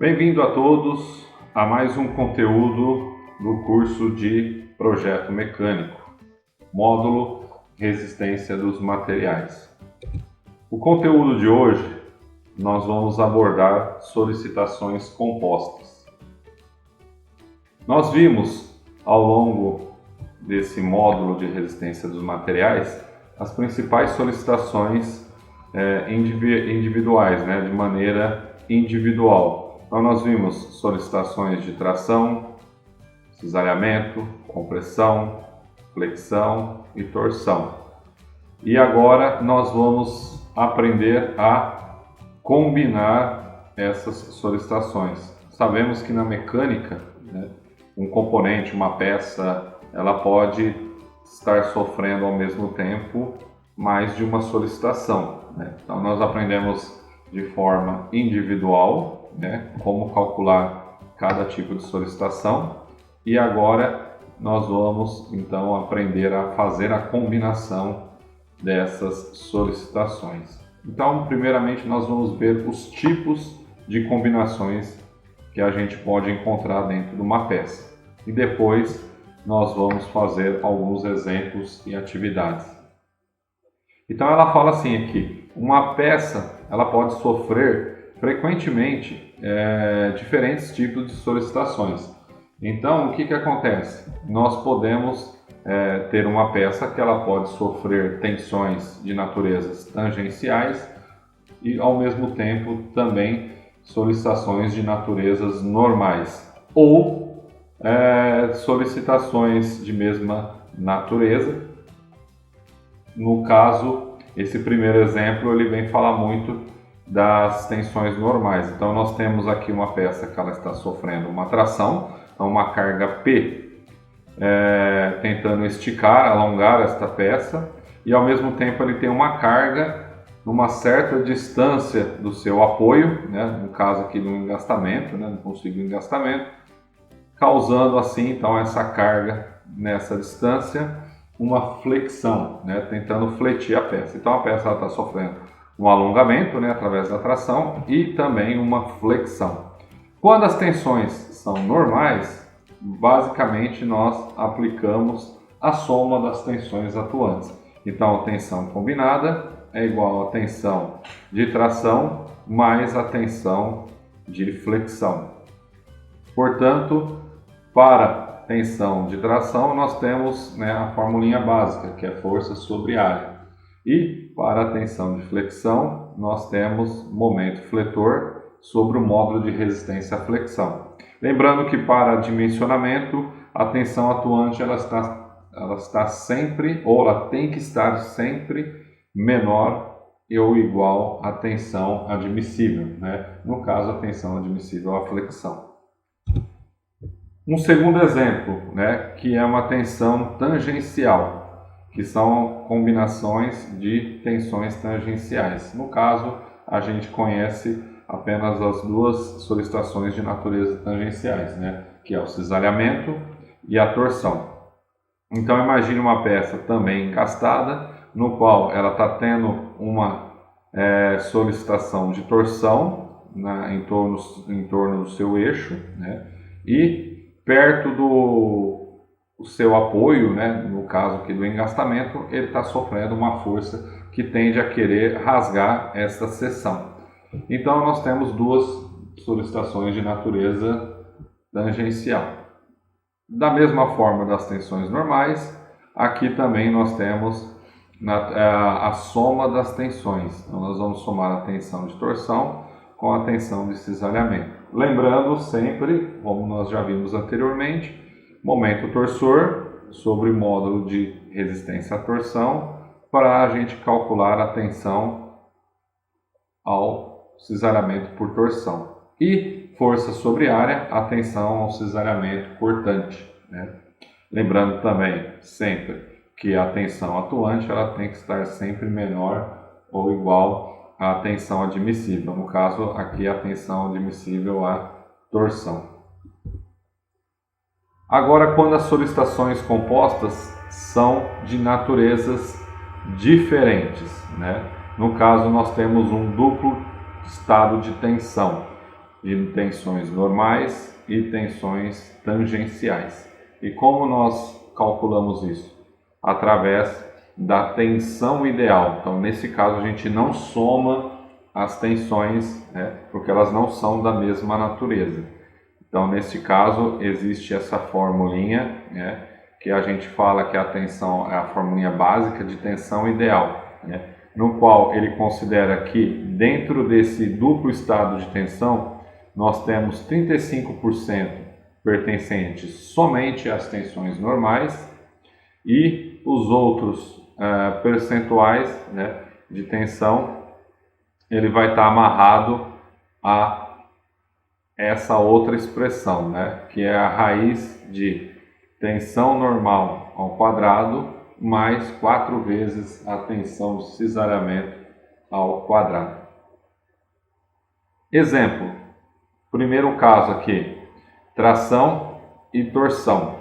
Bem-vindo a todos a mais um conteúdo do curso de Projeto Mecânico, módulo Resistência dos Materiais. O conteúdo de hoje nós vamos abordar solicitações compostas. Nós vimos ao longo desse módulo de resistência dos materiais as principais solicitações individuais, de maneira individual. Então nós vimos solicitações de tração, cisalhamento, compressão, flexão e torção. E agora nós vamos aprender a combinar essas solicitações. Sabemos que na mecânica, um componente, uma peça, ela pode estar sofrendo ao mesmo tempo mais de uma solicitação. Então nós aprendemos de forma individual, como calcular cada tipo de solicitação, e agora nós vamos então aprender a fazer a combinação dessas solicitações. Então, primeiramente nós vamos ver os tipos de combinações que a gente pode encontrar dentro de uma peça, e depois nós vamos fazer alguns exemplos e atividades. Então ela fala assim aqui: uma peça ela pode sofrer frequentemente diferentes tipos de solicitações. Então, o que acontece? Nós podemos ter uma peça que ela pode sofrer tensões de naturezas tangenciais e, ao mesmo tempo, também solicitações de naturezas normais ou solicitações de mesma natureza. No caso, esse primeiro exemplo ele vem falar muito das tensões normais. Então nós temos aqui uma peça que ela está sofrendo uma tração, então uma carga P, tentando esticar, alongar esta peça, e ao mesmo tempo ele tem uma carga numa certa distância do seu apoio, no caso aqui do engastamento, no consigo de engastamento, causando assim então essa carga nessa distância, uma flexão, tentando fletir a peça. Então a peça está sofrendo um alongamento, através da tração, e também uma flexão. Quando as tensões são normais, basicamente nós aplicamos a soma das tensões atuantes. Então a tensão combinada é igual a tensão de tração mais a tensão de flexão. Portanto, para tensão de tração nós temos a formulinha básica, que é força sobre área. E para a tensão de flexão, nós temos momento fletor sobre o módulo de resistência à flexão. Lembrando que para dimensionamento, a tensão atuante ela está sempre, ou ela tem que estar sempre menor ou igual à tensão admissível. No caso, a tensão admissível à flexão. Um segundo exemplo, que é uma tensão tangencial, que são combinações de tensões tangenciais. No caso, a gente conhece apenas as duas solicitações de natureza tangenciais, que é o cisalhamento e a torção. Então imagine uma peça também encastada, no qual ela está tendo uma solicitação de torção em torno do seu eixo, e perto do seu apoio, no caso aqui do engastamento, ele está sofrendo uma força que tende a querer rasgar essa seção. Então nós temos duas solicitações de natureza tangencial. Da mesma forma das tensões normais, aqui também nós temos a soma das tensões. Então nós vamos somar a tensão de torção com a tensão de cisalhamento. Lembrando sempre, como nós já vimos anteriormente, momento torsor sobre módulo de resistência à torção, para a gente calcular a tensão ao cisalhamento por torção. E força sobre área, a tensão ao cisalhamento cortante. Lembrando também sempre que a tensão atuante ela tem que estar sempre menor ou igual à tensão admissível. No caso, aqui a tensão admissível à torção. Agora, quando as solicitações compostas são de naturezas diferentes, No caso, nós temos um duplo estado de tensão. de tensões normais e tensões tangenciais. E como nós calculamos isso? Através da tensão ideal. Então, nesse caso, a gente não soma as tensões, né, porque elas não são da mesma natureza. Então, nesse caso, existe essa formulinha, né, que a gente fala que a tensão é a formulinha básica de tensão ideal, né, no qual ele considera que dentro desse duplo estado de tensão, nós temos 35% pertencentes somente às tensões normais e os outros percentuais, né, de tensão, ele vai estar amarrado a essa outra expressão, né, que é a raiz de tensão normal ao quadrado mais 4 vezes a tensão de cisalhamento ao quadrado. Exemplo, primeiro caso aqui, tração e torção.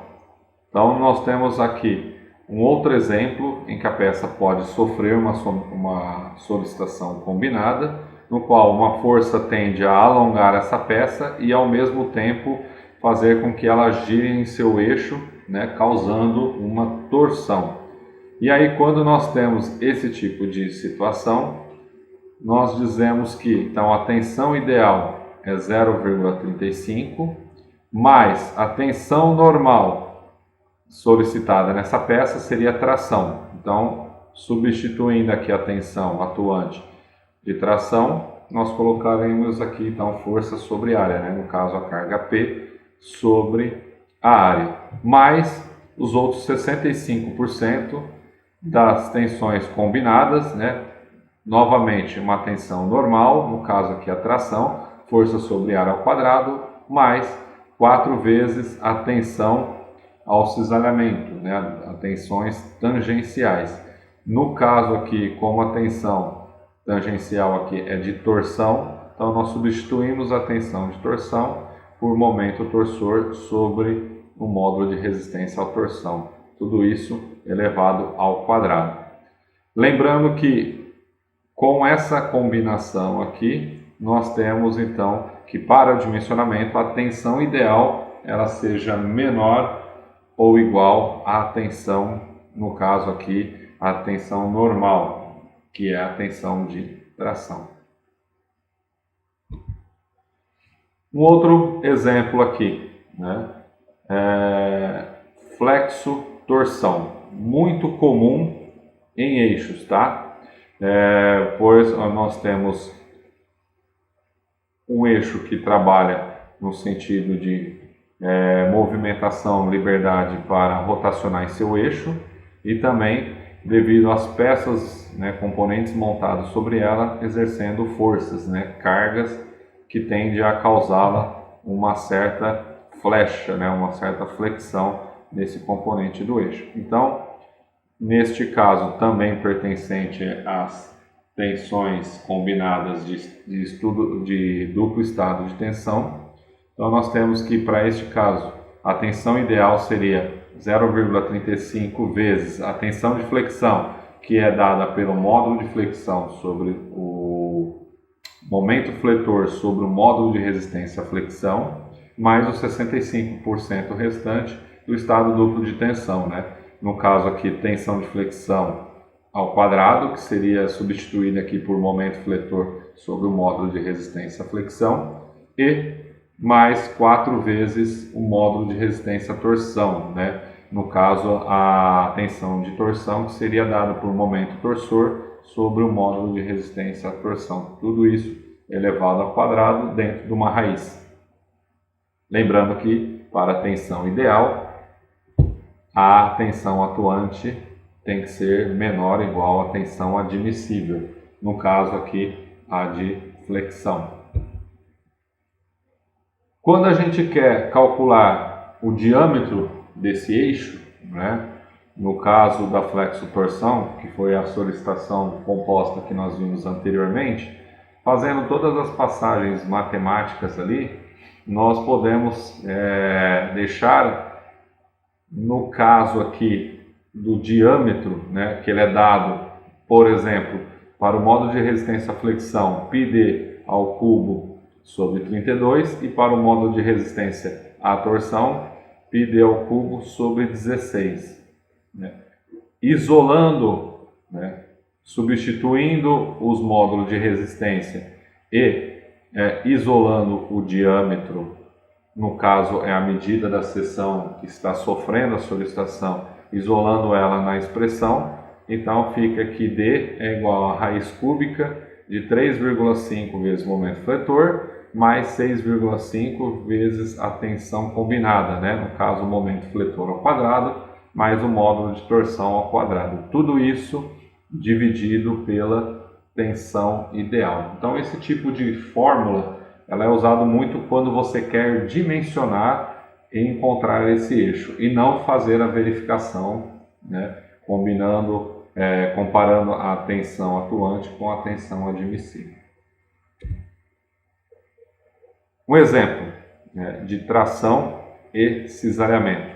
Então nós temos aqui um outro exemplo em que a peça pode sofrer uma solicitação combinada, no qual uma força tende a alongar essa peça e ao mesmo tempo fazer com que ela gire em seu eixo, né, causando uma torção. E aí quando nós temos esse tipo de situação, nós dizemos que então a tensão ideal é 0,35 mais a tensão normal solicitada nessa peça seria a tração. Então, substituindo aqui a tensão atuante de tração, nós colocaremos aqui então força sobre área, né? No caso a carga P sobre a área, mais os outros 65% das tensões combinadas, né? Novamente uma tensão normal, no caso aqui a tração, força sobre área ao quadrado, mais 4 vezes a tensão ao cisalhamento, né, a tensões tangenciais. No caso aqui, como a tensão tangencial aqui é de torção, então nós substituímos a tensão de torção por momento torsor sobre o módulo de resistência à torção. Tudo isso elevado ao quadrado. Lembrando que com essa combinação aqui, nós temos então que para o dimensionamento a tensão ideal ela seja menor ou igual à tensão, no caso aqui, a tensão normal, que é a tensão de tração. Um outro exemplo aqui, né? Flexo-torção, muito comum em eixos, tá? Pois nós temos um eixo que trabalha no sentido de movimentação, liberdade para rotacionar em seu eixo e também devido às peças, né, componentes montados sobre ela, exercendo forças, né, cargas que tendem a causá-la uma certa flecha, né, uma certa flexão nesse componente do eixo. Então, neste caso, também pertencente às tensões combinadas de duplo estado de tensão. Então, nós temos que, para este caso, a tensão ideal seria 0,35 vezes a tensão de flexão, que é dada pelo módulo de flexão sobre o momento fletor sobre o módulo de resistência à flexão, mais os 65% restante do estado duplo de tensão, né? No caso aqui, tensão de flexão ao quadrado, que seria substituída aqui por momento fletor sobre o módulo de resistência à flexão, e mais 4 vezes o módulo de resistência à torção, né? No caso, a tensão de torção, que seria dada por momento torsor sobre o módulo de resistência à torção. Tudo isso elevado ao quadrado dentro de uma raiz. Lembrando que, para a tensão ideal, a tensão atuante tem que ser menor ou igual à tensão admissível. No caso aqui, a de flexão. Quando a gente quer calcular o diâmetro desse eixo, né, no caso da flexo-torção, que foi a solicitação composta que nós vimos anteriormente, fazendo todas as passagens matemáticas ali, nós podemos deixar, no caso aqui do diâmetro, né, que ele é dado, por exemplo, para o módulo de resistência à flexão, πd ao cubo sobre 32 e para o módulo de resistência à torção, πd ao cubo sobre 16. Né? Isolando, né, substituindo os módulos de resistência e isolando o diâmetro, no caso é a medida da seção que está sofrendo a solicitação, isolando ela na expressão, então fica que D é igual a raiz cúbica de 3,5 vezes o momento fletor, mais 6,5 vezes a tensão combinada, né? No caso o momento fletor ao quadrado, mais o módulo de torção ao quadrado. Tudo isso dividido pela tensão ideal. Então esse tipo de fórmula ela é usado muito quando você quer dimensionar e encontrar esse eixo e não fazer a verificação, né, comparando a tensão atuante com a tensão admissível. Um exemplo, né, de tração e cisalhamento.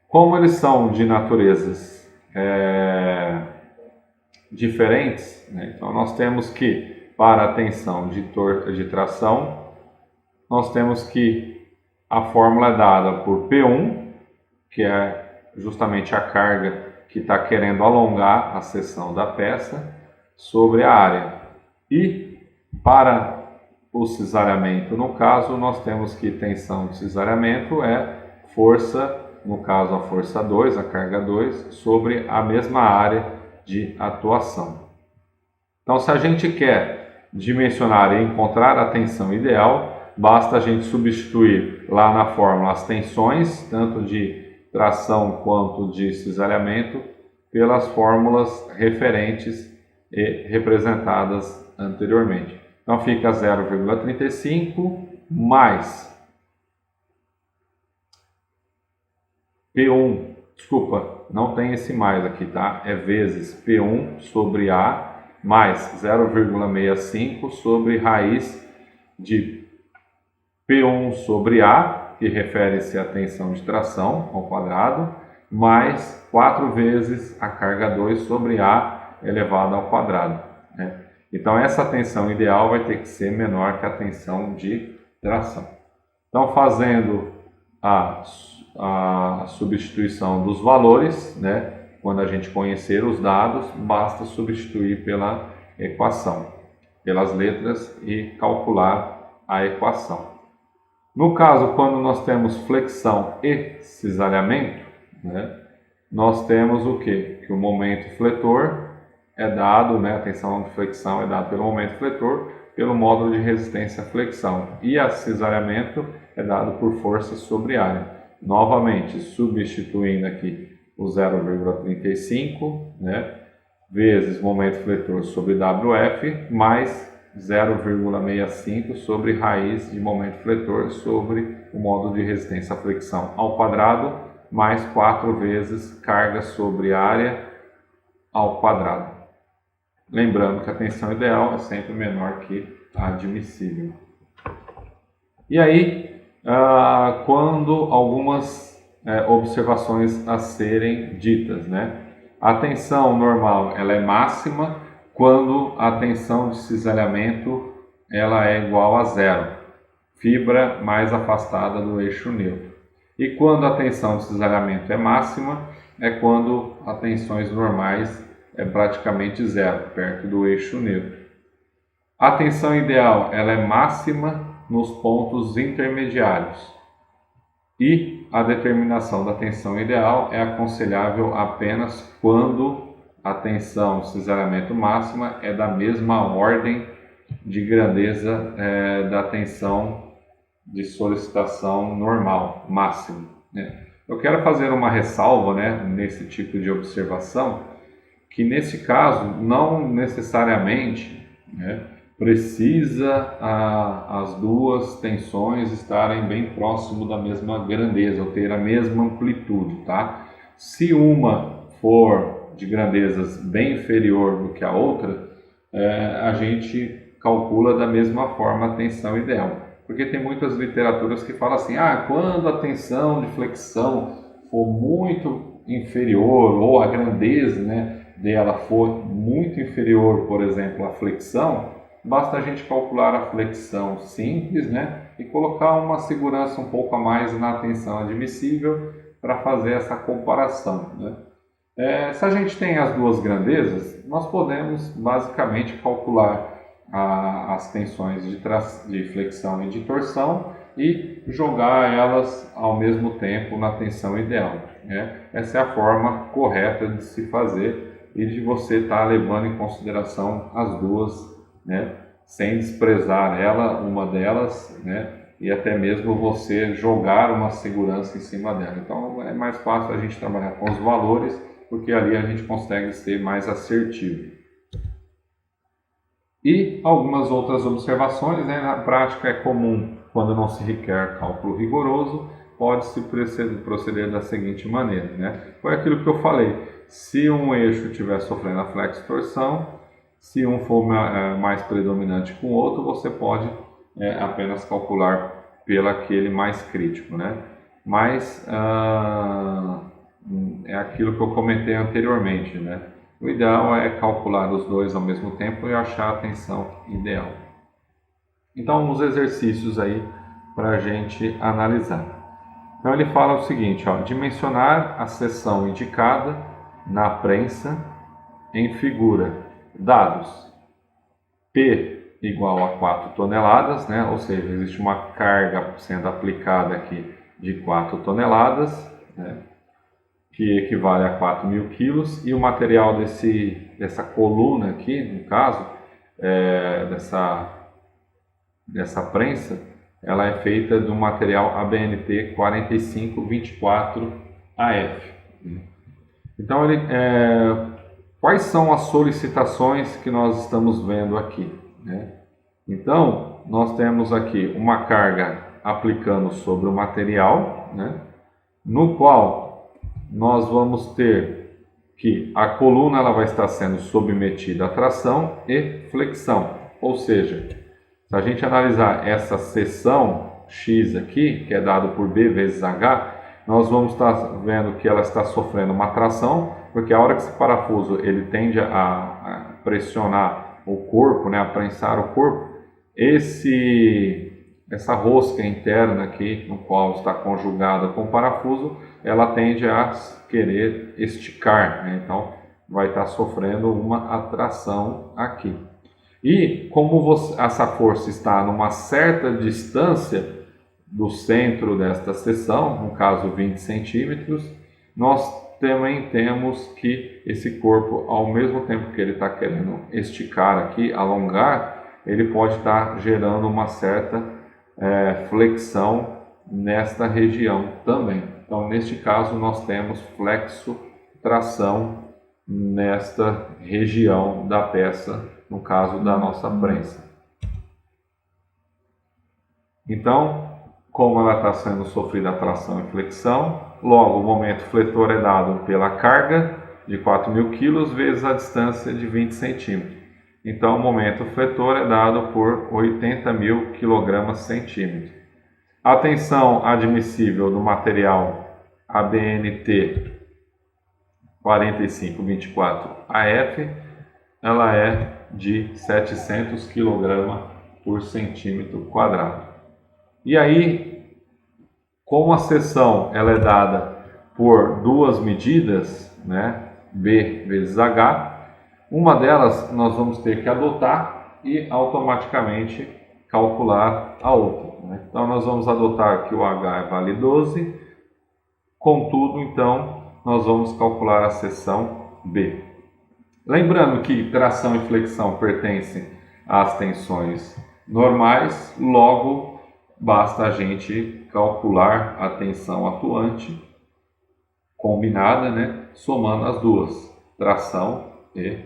Como eles são de naturezas diferentes, né, então nós temos que para a tensão de tração, nós temos que a fórmula é dada por P1, que é justamente a carga que está querendo alongar a seção da peça, sobre a área. E para o cisalhamento, no caso, nós temos que tensão de cisalhamento é força, no caso a força 2, a carga 2, sobre a mesma área de atuação. Então, se a gente quer dimensionar e encontrar a tensão ideal, basta a gente substituir lá na fórmula as tensões, tanto de tração quanto de cisalhamento, pelas fórmulas referentes e representadas anteriormente. Então fica 0,35 mais P1, desculpa, não tem esse mais aqui, tá? É vezes P1 sobre A mais 0,65 sobre raiz de P1 sobre A, que refere-se à tensão de tração ao quadrado, mais 4 vezes a carga 2 sobre A elevado ao quadrado. Né? Então essa tensão ideal vai ter que ser menor que a tensão de tração. Então fazendo a substituição dos valores, né? Quando a gente conhecer os dados, basta substituir pela equação, pelas letras e calcular a equação. No caso, quando nós temos flexão e cisalhamento, né, nós temos o quê? Que o momento fletor é dado, né, a tensão de flexão é dada pelo momento fletor, pelo módulo de resistência à flexão. E a cisalhamento é dado por força sobre área. Novamente, substituindo aqui o 0,35, né, vezes momento fletor sobre WF, mais 0,65 sobre raiz de momento fletor sobre o módulo de resistência à flexão ao quadrado, mais 4 vezes carga sobre área ao quadrado. Lembrando que a tensão ideal é sempre menor que a admissível. E aí, quando algumas observações a serem ditas, né? A tensão normal ela é máxima quando a tensão de cisalhamento ela é igual a zero, fibra mais afastada do eixo neutro. E quando a tensão de cisalhamento é máxima é quando as tensões normais é praticamente zero, perto do eixo neutro. A tensão ideal ela é máxima nos pontos intermediários. E a determinação da tensão ideal é aconselhável apenas quando a tensão de cisalhamento máxima é da mesma ordem de grandeza da tensão de solicitação normal, máxima. Né? Eu quero fazer uma ressalva, né, nesse tipo de observação, que nesse caso não necessariamente, né, precisa as duas tensões estarem bem próximo da mesma grandeza ou ter a mesma amplitude, tá? Se uma for de grandezas bem inferior do que a outra, a gente calcula da mesma forma a tensão ideal. Porque tem muitas literaturas que falam assim, quando a tensão de flexão for muito inferior ou a grandeza, né, dela for muito inferior, por exemplo, à flexão, basta a gente calcular a flexão simples, né, e colocar uma segurança um pouco a mais na tensão admissível para fazer essa comparação, né. Se a gente tem as duas grandezas, nós podemos basicamente calcular as tensões de flexão e de torção e jogar elas ao mesmo tempo na tensão ideal, né? Essa é a forma correta de se fazer e de você estar levando em consideração as duas, né? Sem desprezar uma delas, né? E até mesmo você jogar uma segurança em cima dela. Então é mais fácil a gente trabalhar com os valores, porque ali a gente consegue ser mais assertivo. E algumas outras observações, né? Na prática é comum, quando não se requer cálculo rigoroso, pode-se proceder da seguinte maneira, né? Foi aquilo que eu falei, se um eixo estiver sofrendo a flexo-torção, se um for mais predominante que o outro, você pode apenas calcular pelo aquele mais crítico, né? Mas é aquilo que eu comentei anteriormente, né? O ideal é calcular os dois ao mesmo tempo e achar a tensão ideal. Então, uns exercícios aí para a gente analisar. Então, ele fala o seguinte, ó, dimensionar a seção indicada na prensa em figura. Dados: P igual a 4 toneladas, né? Ou seja, existe uma carga sendo aplicada aqui de 4 toneladas, né? Que equivale a 4.000 quilos, e o material dessa coluna aqui, no caso, dessa prensa, ela é feita de um material ABNT 4524 AF. Então, quais são as solicitações que nós estamos vendo aqui, né? Então, nós temos aqui uma carga aplicando sobre o material, né? No qual nós vamos ter que a coluna ela vai estar sendo submetida a tração e flexão, ou seja, se a gente analisar essa seção X aqui, que é dado por B vezes H, nós vamos estar vendo que ela está sofrendo uma tração, porque a hora que esse parafuso ele tende a pressionar o corpo, né, a prensar o corpo, essa rosca interna aqui, no qual está conjugada com o parafuso, ela tende a querer esticar, né? Então vai estar sofrendo uma atração aqui. E como essa força está numa certa distância do centro desta seção, no caso 20 centímetros, nós também temos que esse corpo, ao mesmo tempo que ele está querendo esticar aqui, alongar, ele pode estar gerando uma certa flexão nesta região também. Então, neste caso, nós temos flexo-tração nesta região da peça, no caso da nossa prensa. Então, como ela está sendo sofrida a tração e flexão, logo o momento fletor é dado pela carga de 4.000 kg vezes a distância de 20 centímetros. Então, o momento fletor é dado por 80.000 kg/centímetro. A tensão admissível do material ABNT 4524 AF, ela é de 700 kg por centímetro quadrado. E aí, como a seção ela é dada por duas medidas, né, B vezes H, uma delas nós vamos ter que adotar e automaticamente calcular a outra, né? Então nós vamos adotar que o H vale 12, contudo, então, nós vamos calcular a seção B. Lembrando que tração e flexão pertencem às tensões normais, logo basta a gente calcular a tensão atuante combinada, né, somando as duas, tração e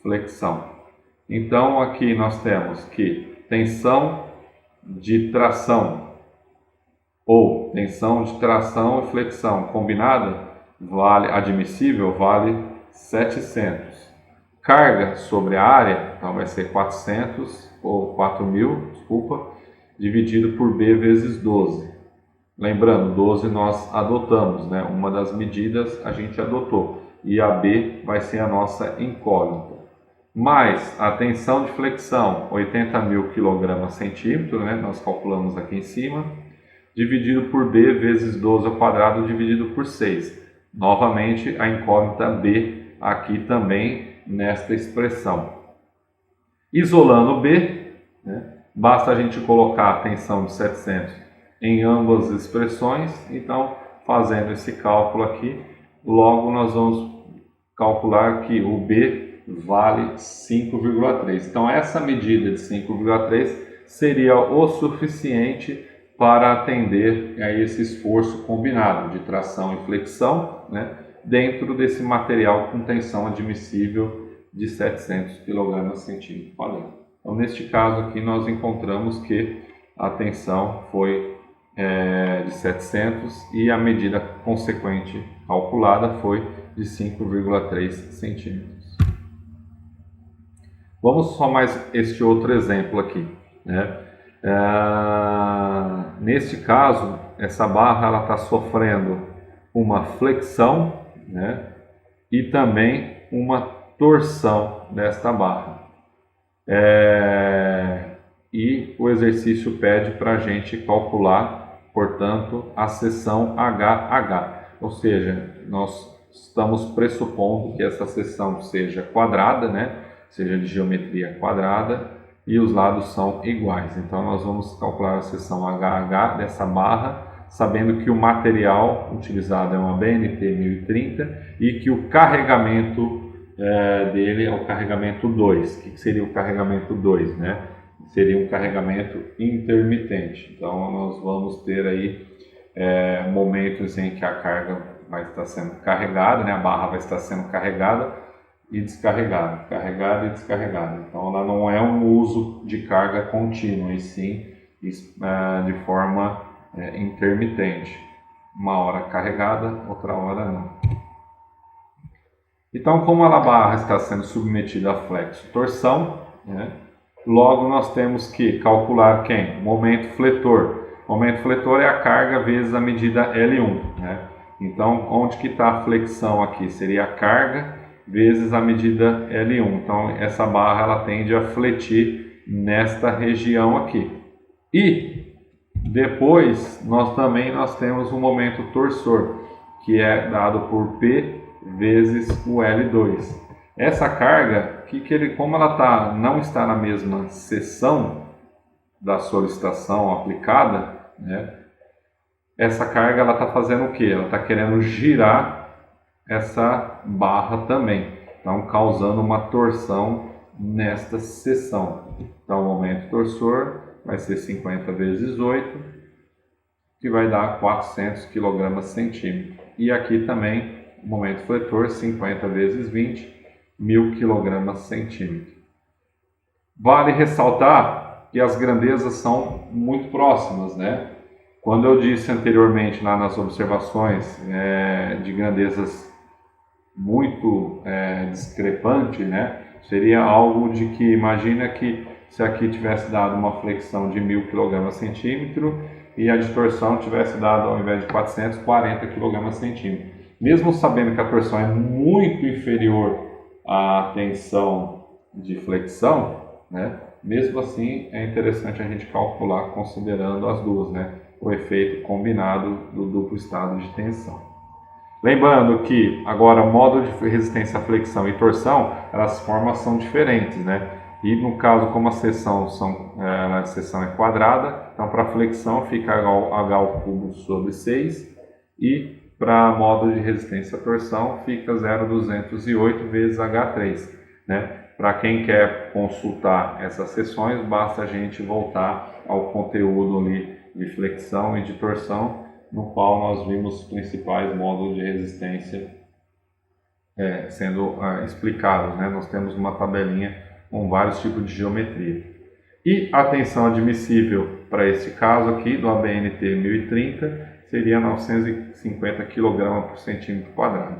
flexão. Então aqui nós temos que tensão de tração ou tensão de tração e flexão combinada vale admissível vale 700. Carga sobre a área, então vai ser 400 ou 4.000, desculpa, dividido por B vezes 12. Lembrando, 12 nós adotamos, né? Uma das medidas a gente adotou e a B vai ser a nossa incógnita. mais a tensão de flexão, 80.000 kg/cm, né? Nós calculamos aqui em cima, dividido por B vezes 12 ao quadrado dividido por 6. Novamente, a incógnita B aqui também nesta expressão. Isolando B, né? Basta a gente colocar a tensão de 700 em ambas as expressões. Então, fazendo esse cálculo aqui, logo nós vamos calcular que o B vale 5,3. Então, essa medida de 5,3 seria o suficiente para atender a esse esforço combinado de tração e flexão, né, dentro desse material com tensão admissível de 700 kg/cm². Então, neste caso aqui, nós encontramos que a tensão foi de 700 e a medida consequente calculada foi de 5,3 centímetros. Vamos só mais este outro exemplo aqui, né? Neste caso, essa barra está sofrendo uma flexão, né? E também uma torção desta barra. E o exercício pede para a gente calcular, portanto, a seção HH, ou seja, nós estamos pressupondo que essa seção seja quadrada, né? Seja de geometria quadrada e os lados são iguais. Então nós vamos calcular a seção HH dessa barra, sabendo que o material utilizado é uma BNT 1030 e que o carregamento dele é o carregamento 2. O que seria o carregamento 2, né? Seria um carregamento intermitente. Então nós vamos ter aí momentos em que a carga vai estar sendo carregada, né? A barra vai estar sendo carregada e descarregada, carregada e descarregada. Então ela não é um uso de carga contínua, e sim de forma intermitente. Uma hora carregada, outra hora não. Então, como a barra está sendo submetida a flexo-torção, né, logo nós temos que calcular quem? Momento fletor. Momento fletor é a carga vezes a medida L1. Né? Então, onde que está a flexão aqui? Seria a carga vezes a medida L1. Então, essa barra ela tende a fletir nesta região aqui. E depois, nós temos um momento torsor, que é dado por P vezes o L2. Essa carga, como ela não está na mesma seção da solicitação aplicada, né, essa carga ela está fazendo o quê? Ela está querendo girar essa barra também, então causando uma torção nesta seção. Então o momento torsor vai ser 50 vezes 8, que vai dar 400 kg/cm. E aqui também o momento fletor 50 vezes 20, 1000 kg/cm. Vale ressaltar que as grandezas são muito próximas, né? Quando eu disse anteriormente lá nas observações de grandezas muito discrepante, né? Seria algo de que, imagina que se aqui tivesse dado uma flexão de 1000 kg/cm e a de torção tivesse dado, ao invés de 440 kg/cm. Mesmo sabendo que a torção é muito inferior à tensão de flexão, né? Mesmo assim é interessante a gente calcular considerando as duas, né? O efeito combinado do duplo estado de tensão. Lembrando que agora o modo de resistência à flexão e torção, as formas são diferentes, né? E no caso, como a seção é quadrada, então para flexão fica H ao cubo sobre 6 e para modo de resistência à torção fica 0,208 vezes H3, né? Para quem quer consultar essas seções, basta a gente voltar ao conteúdo ali de flexão e de torção, no qual nós vimos os principais módulos de resistência sendo explicados, né? Nós temos uma tabelinha com vários tipos de geometria. E a tensão admissível para esse caso aqui, do ABNT 1030, seria 950 kg/cm².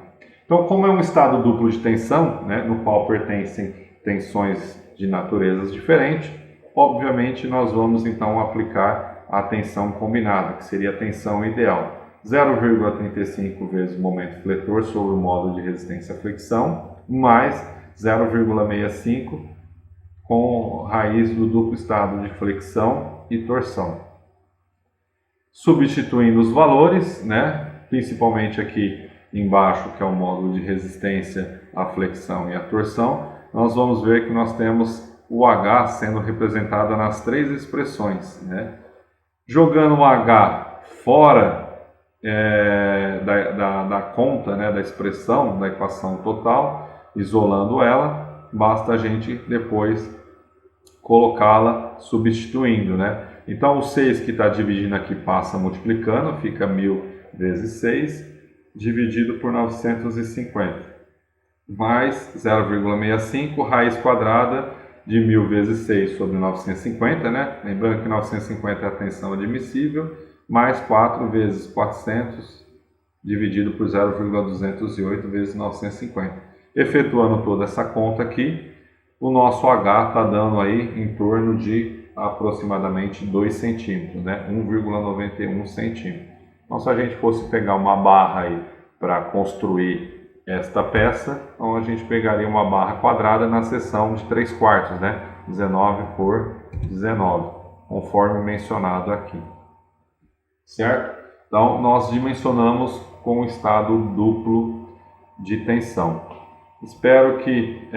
Então, como é um estado duplo de tensão, né, no qual pertencem tensões de naturezas diferentes, obviamente nós vamos então aplicar a tensão combinada, que seria a tensão ideal. 0,35 vezes o momento fletor sobre o módulo de resistência à flexão, mais 0,65 com raiz do duplo estado de flexão e torção. Substituindo os valores, né, principalmente aqui embaixo, que é o módulo de resistência à flexão e à torção, nós vamos ver que nós temos o H sendo representado nas três expressões, né? Jogando o H fora da conta, né, da expressão, da equação total, isolando ela, basta a gente depois colocá-la substituindo, né? Então o 6 que está dividindo aqui passa multiplicando, fica 1000 vezes 6, dividido por 950, mais 0,65, raiz quadrada de 1000 vezes 6 sobre 950, né? Lembrando que 950 é a tensão admissível, mais 4 vezes 400, dividido por 0,208 vezes 950. Efetuando toda essa conta aqui, o nosso H está dando aí em torno de aproximadamente 2 centímetros, né? 1,91 centímetros. Então, se a gente fosse pegar uma barra aí para construir esta peça, então a gente pegaria uma barra quadrada na seção de 3/4, né? 19 por 19, conforme mencionado aqui. Certo? Então, nós dimensionamos com o estado duplo de tensão. Espero que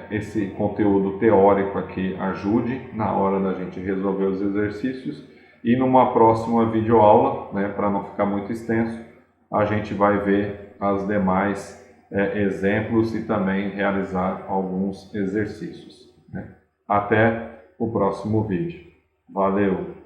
esse conteúdo teórico aqui ajude na hora da gente resolver os exercícios, e numa próxima videoaula, né, para não ficar muito extenso, a gente vai ver as demais exemplos e também realizar alguns exercícios, né? Até o próximo vídeo. Valeu!